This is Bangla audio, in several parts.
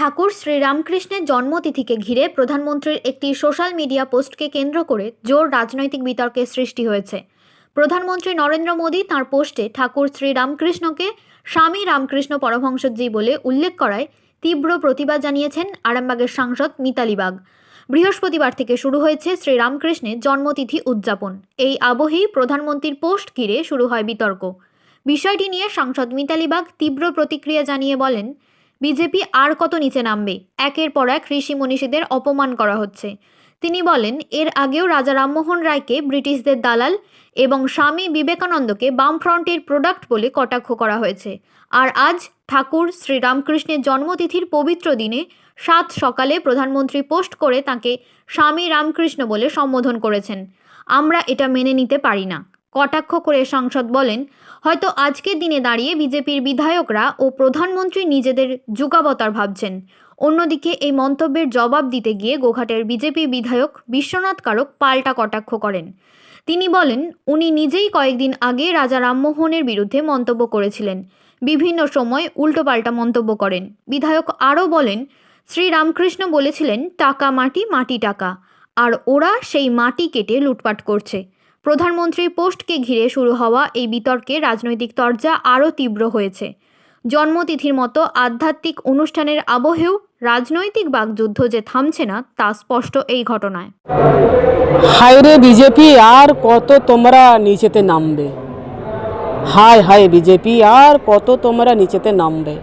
ঠাকুর শ্রীরামকৃষ্ণের জন্মতিথিকে ঘিরে প্রধানমন্ত্রীর একটি সোশ্যাল মিডিয়া পোস্টকে কেন্দ্র করে জোর রাজনৈতিক বিতর্কের সৃষ্টি হয়েছে। প্রধানমন্ত্রী নরেন্দ্র মোদী তাঁর পোস্টে ঠাকুর শ্রীরামকৃষ্ণকে স্বামী রামকৃষ্ণ পরমহংসজি বলে উল্লেখ করায় তীব্র প্রতিবাদ জানিয়েছেন আরামবাগের সাংসদ মিতালি বাগ। বৃহস্পতিবার থেকে শুরু হয়েছে শ্রীরামকৃষ্ণের জন্মতিথি উদযাপন। এই আবহেই প্রধানমন্ত্রীর পোস্ট ঘিরে শুরু হয় বিতর্ক। বিষয়টি নিয়ে সাংসদ মিতালি বাগ তীব্র প্রতিক্রিয়া জানিয়ে বলেন, বিজেপি আর কত নিচে নামবে? একের পর এক ঋষি মনীষীদের অপমান করা হচ্ছে। তিনি বলেন, এর আগেও রাজা রামমোহন রায়কে ব্রিটিশদের দালাল এবং স্বামী বিবেকানন্দকে বামফ্রন্টের প্রোডাক্ট বলে কটাক্ষ করা হয়েছে। আর আজ ঠাকুর শ্রীরামকৃষ্ণের জন্মতিথির পবিত্র দিনে 7 সকালে প্রধানমন্ত্রী পোস্ট করে তাঁকে স্বামী রামকৃষ্ণ বলে সম্বোধন করেছেন। আমরা এটা মেনে নিতে পারি না। কটাক্ষ করে সাংসদ বলেন, হয়তো আজকের দিনে দাঁড়িয়ে বিজেপির বিধায়করা ও প্রধানমন্ত্রী নিজেদের যুগাবতার ভাবছেন। অন্যদিকে এই মন্তব্যের জবাব দিতে গিয়ে গোঘাটের বিজেপি বিধায়ক বিশ্বনাথ কারক পাল্টা কটাক্ষ করেন। তিনি বলেন, উনি নিজেই কয়েকদিন আগে রাজা রামমোহনের বিরুদ্ধে মন্তব্য করেছিলেন। বিভিন্ন সময় উল্টোপাল্টা মন্তব্য করেন। বিধায়ক আরও বলেন, শ্রীরামকৃষ্ণ বলেছিলেন টাকা মাটি, মাটি টাকা, আর ওরা সেই মাটি কেটে লুটপাট করছে। প্রধানমন্ত্রীর পোস্টকে ঘিরে শুরু হওয়া এই বিতর্কে রাজনৈতিক তরজা আরও তীব্র হয়েছে। জন্মতিথির মতো আধ্যাত্মিক অনুষ্ঠানের আবহেও রাজনৈতিক বাকযুদ্ধ যে থামছে না তা স্পষ্ট এই ঘটনায়। হায় রে বিজেপি, আর কত তোমরা নিচেতে নামবে? হায় হায় বিজেপি, আর কত তোমরা নিচেতে নামবে?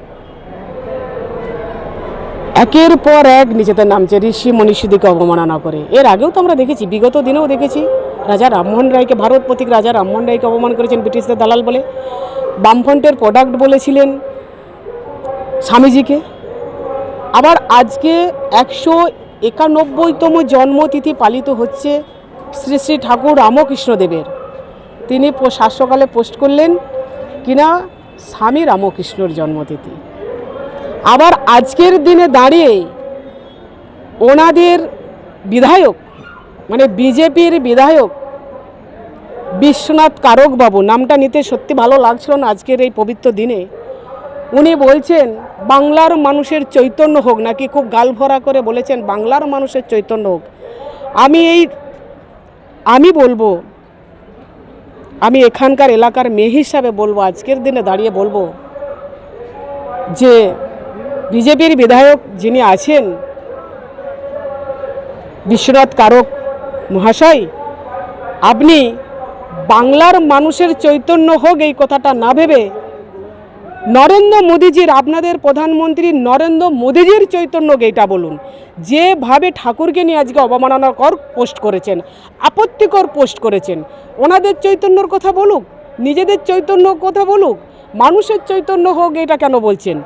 একের পর এক নিচেতে নামছে ঋষি মনীষীদিকে অবমাননা করে। এর আগেও তো আমরা দেখেছি, বিগত দিনেও দেখেছি, রাজা রামমোহন রায়কে, ভারত প্রতীক রাজা রামমোহন রায়কে অপমান করেছেন ব্রিটিশদের দালাল বলে, বামফ্রন্টের প্রোডাক্ট বলেছিলেন স্বামীজিকে। আবার আজকে 191তম জন্মতিথি পালিত হচ্ছে শ্রী শ্রী ঠাকুর রামকৃষ্ণদেবের। তিনি সকালে পোস্ট করলেন কিনা স্বামী রামকৃষ্ণর জন্মতিথি। আবার আজকের দিনে দাঁড়িয়ে ওনাদের বিধায়ক, মানে বিজেপির বিধায়ক বিশ্বনাথ কারক বাবু, নামটা নিতে সত্যি ভালো লাগছিল না আজকের এই পবিত্র দিনে, উনি বলছেন বাংলার মানুষের চৈতন্য হোক, নাকি খুব গালভরা করে বলেছেন বাংলার মানুষের চৈতন্য হোক। আমি বলবো, আমি এখানকার এলাকার মেয়ে হিসাবে বলবো, আজকের দিনে দাঁড়িয়ে বলবো যে বিজেপির বিধায়ক যিনি আছেন বিশ্বনাথ কারক মহাশয়, আপনি বাংলার মানুষের চৈতন্য হোক এই কথাটা না ভেবে নরেন্দ্র মোদীজির, আপনাদের প্রধানমন্ত্রী নরেন্দ্র মোদীজির চৈতন্য এইটা বলুন। যেভাবে ঠাকুরকে নিয়ে আজকে অবমাননাকর পোস্ট করেছেন, আপত্তিকর পোস্ট করেছেন, ওনাদের চৈতন্যর কথা বলুক, নিজেদের চৈতন্য কথা বলুক, মানুষের চৈতন্য হোক এটা কেন বলছেন?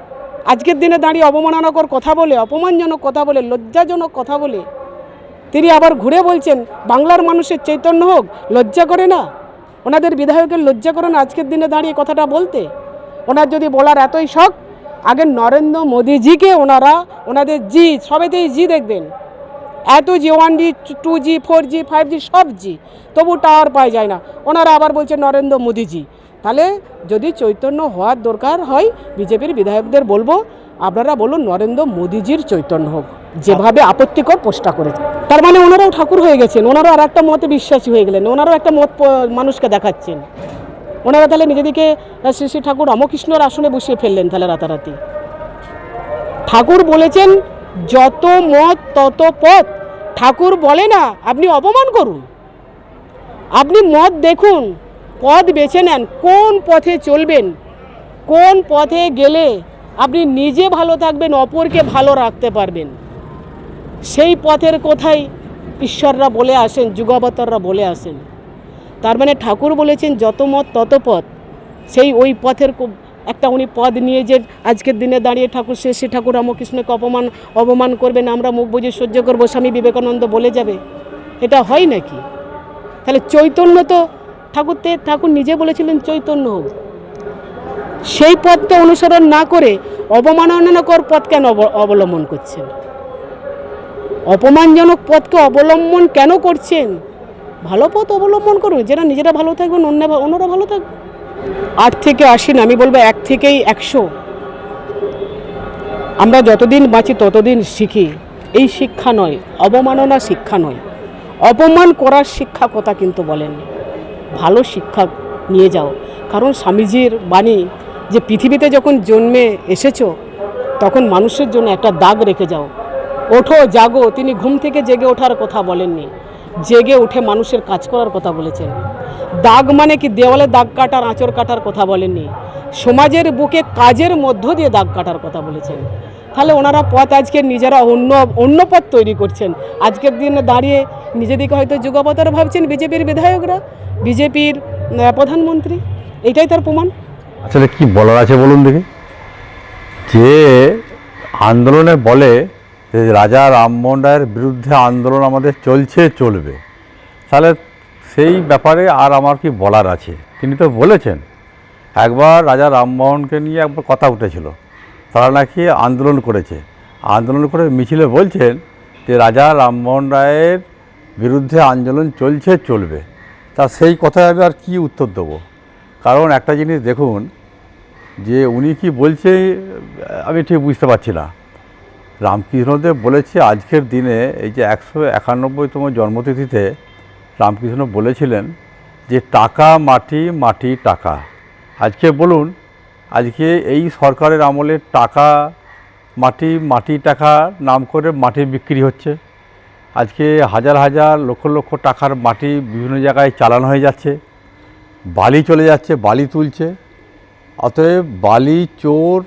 আজকের দিনে দাঁড়িয়ে অবমাননাকর কথা বলে, অপমানজনক কথা বলে, লজ্জাজনক কথা বলে তিনি আবার ঘুরে বলছেন বাংলার মানুষের চৈতন্য হোক। লজ্জা করে না? ওনাদের বিধায়কের লজ্জা করে না আজকের দিনে দাঁড়িয়ে কথাটা বলতে? ওনার যদি বলার এতই শখ, আগে নরেন্দ্র মোদীজিকে ওনাদের জি, সবেতেই জি দেখবেন, এত জি, 1G 2G 4G 5G সব জি, তবু টাওয়ার পাওয়া যায় না। ওনারা আবার বলছে নরেন্দ্র মোদীজি। তাহলে যদি চৈতন্য হওয়ার দরকার হয়, বিজেপির বিধায়কদের বলবো আপনারা বলুন নরেন্দ্র মোদীজির চৈতন্য হোক, যেভাবে আপত্তিকর পোস্টটা করেছে। তার মানে ওনারাও ঠাকুর হয়ে গেছেন, ওনারাও আর একটা মতে বিশ্বাসী হয়ে গেলেন, ওনারাও একটা মত মানুষকে দেখাচ্ছেন। ওনারা তাহলে নিজেদিকে শ্রী শ্রী ঠাকুর রামকৃষ্ণর আসনে বসিয়ে ফেললেন তাহলে রাতারাতি। ঠাকুর বলেছেন যত মত তত পথ। ঠাকুর বলে না আপনি অপমান করুন, আপনি মত দেখুন, পথ বেছে নেন, কোন পথে চলবেন, কোন পথে গেলে আপনি নিজে ভালো থাকবেন, অপরকে ভালো রাখতে পারবেন, সেই পথের কথাই ঈশ্বররা বলে আসেন, যুগাবতাররা বলে আসেন। তার মানে ঠাকুর বলেছেন যত মত তত পথ, সেই ওই পথের একটা উনি পদ নিয়ে যে আজকের দিনে দাঁড়িয়ে ঠাকুর শ্রী ঠাকুর রামকৃষ্ণকে অপমান করবেন, আমরা মুখ বুজে সহ্য করবো, স্বামী বিবেকানন্দ বলে যাবে, এটা হয় নাকি? তাহলে চৈতন্য তো ঠাকুর নিজে বলেছিলেন চৈতন্য হোক, সেই পথটা অনুসরণ না করে অবমাননাকর পথ কেন অবলম্বন করছেন? অপমানজনক পথকে অবলম্বন কেন করছেন? ভালো পথ অবলম্বন করুন, যেটা নিজেরা ভালো থাকবেন, অন্যরা ভালো থাকবে। 8 থেকে 80 না, আমি বলবো 1 থেকেই 100। আমরা যতদিন বাঁচি ততদিন শিখি। এই শিক্ষা নয়, অবমাননা শিক্ষা নয়, অপমান করার শিক্ষা কথা কিন্তু বলেননি। ভালো শিক্ষা নিয়ে যাও, কারণ স্বামীজির বাণী যে পৃথিবীতে যখন জন্মে এসেছো তখন মানুষের জন্য একটা দাগ রেখে যাও। ওঠো, জাগো। তিনি ঘুম থেকে জেগে ওঠার কথা বলেননি, জেগে উঠে মানুষের কাজ করার কথা বলেছেন। দাগ মানে কি দেওয়ালে দাগ কাটার, আঁচড় কাটার কথা বলেননি, সমাজের বুকে কাজের মধ্য দিয়ে দাগ কাটার কথা বলেছেন। তাহলে ওনারা পথ আজকে নিজেরা অন্য পথ তৈরি করছেন। আজকের দিনে দাঁড়িয়ে নিজেদেরকে হয়তো যুগাবতার ভাবছেন বিজেপির বিধায়করা, বিজেপির প্রধানমন্ত্রী। এটাই তার প্রমাণ। আসলে কি বলার আছে বলুন দেখি। যে আন্দোলনে বলে যে রাজা রামমোহন রায়ের বিরুদ্ধে আন্দোলন আমাদের চলবে, তাহলে সেই ব্যাপারে আর আমার কি বলার আছে। তিনি তো বলেছেন, একবার রাজা রামমোহনকে নিয়ে একবার কথা উঠেছিল, তারা নাকি আন্দোলন করেছে, আন্দোলন করে মিছিলে বলছেন যে রাজা রামমোহন রায়ের বিরুদ্ধে আন্দোলন চলবে। তা সেই কথায় আমি আর কি উত্তর দেবো। কারণ একটা জিনিস দেখুন, যে উনি কি বলছে আমি ঠিক বুঝতে পারছি না। রামকৃষ্ণদেব বলেছে আজকের দিনে এই যে 191তম জন্মতিথিতে রামকৃষ্ণ বলেছিলেন যে টাকা মাটি, মাটি টাকা। আজকে বলুন, আজকে এই সরকারের আমলে টাকা মাটি, মাটি টাকা নাম করে মাটি বিক্রি হচ্ছে। আজকে হাজার হাজার লক্ষ লক্ষ টাকার মাটি বিভিন্ন জায়গায় চালান হয়ে যাচ্ছে, বালি চলে যাচ্ছে, বালি তুলছে। অতএব বালি চোর,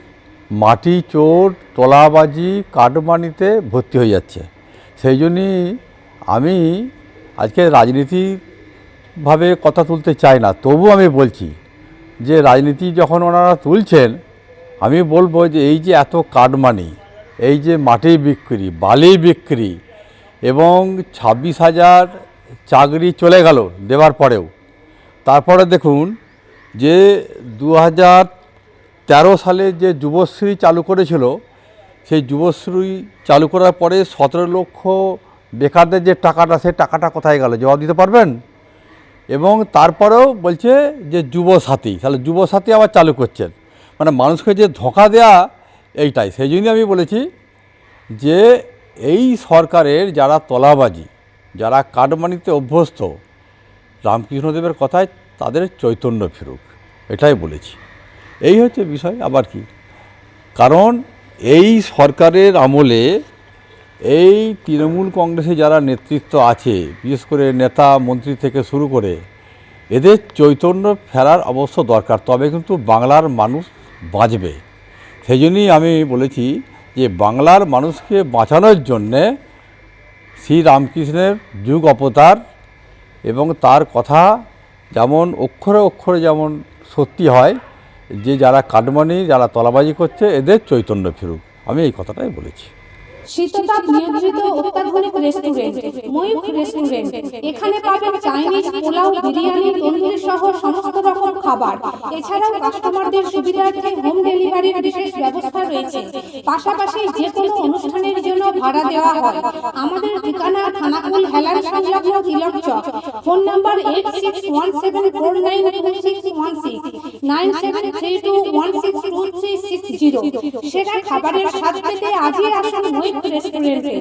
মাটি চোর, তোলাবাজি, কাটমানিতে ভর্তি হয়ে যাচ্ছে। সেই জন্যই আমি আজকে রাজনীতিভাবে কথা তুলতে চাই না, তবু আমি বলছি যে রাজনীতি যখন ওনারা তুলছেন, আমি বলবো যে এই যে এত কাটমানি, এই যে মাটি বিক্রি, বালি বিক্রি, এবং 26,000 চাকরি চলে গেল দেওয়ার পরেও। তারপরে দেখুন যে 2013 সালে যে যুবশ্রী চালু করেছিল, সেই যুবশ্রী চালু করার পরে 17 লক্ষ বেকারদের যে টাকাটা, সেই টাকাটা কোথায় গেল জবাব দিতে পারবেন? এবং তারপরেও বলছে যে যুবসাথী, তাহলে যুবসাথী আবার চালু করছেন। মানে মানুষকে যে ধোঁকা দেয়া, এইটাই। সেই জন্যই আমি বলেছি যে এই সরকারের যারা তোলাবাজি, যারা কাটমানিতে অভ্যস্ত, রামকৃষ্ণদেবের কথায় তাদের চৈতন্য ফিরুক, এটাই বলেছি। এই হচ্ছে বিষয়। আবার কি, কারণ এই সরকারের আমলে এই তৃণমূল কংগ্রেসে যারা নেতৃত্ব আছে, বিশেষ করে নেতা মন্ত্রী থেকে শুরু করে, এদের চৈতন্য ফেরার অবশ্য দরকার, তবে কিন্তু বাংলার মানুষ বাঁচবে। সেই জন্যই আমি বলেছি যে বাংলার মানুষকে বাঁচানোর জন্যে শ্রী রামকৃষ্ণের যুগ অবতার এবং তার কথা যেমন অক্ষরে অক্ষরে যেমন সত্যি হয়, যে যারা কাটমানি, যারা তলাবাজি করছে, এদের চৈতন্য ফিরুক, আমি এই কথাটাই বলেছি। শীততাপ নিয়ন্ত্রিত অত্যাধুনিক রেস্টুরেন্ট ময়ূখ রেস্টুরেন্ট। এখানে পাবেন চাইনিজ, পোলাও, বিরিয়ানি, তন্দুরি সহ সমস্ত রকম খাবার। এছাড়াও কাস্টমারদের সুবিধার্থে হোম ডেলিভারির বিশেষ ব্যবস্থা রয়েছে। পাশাপাশি যে কোনো অনুষ্ঠানের জন্য ভাড়া দেওয়া হয়। আমাদের ঠিকানা থানাকুল হেলান সংলগ্ন তিলক চক। Phone number 8617492616 9732162360। সেরা খাবারের স্বাদ পেতে আজই আসুন ময়ূখ রেস্টুরেন্টে।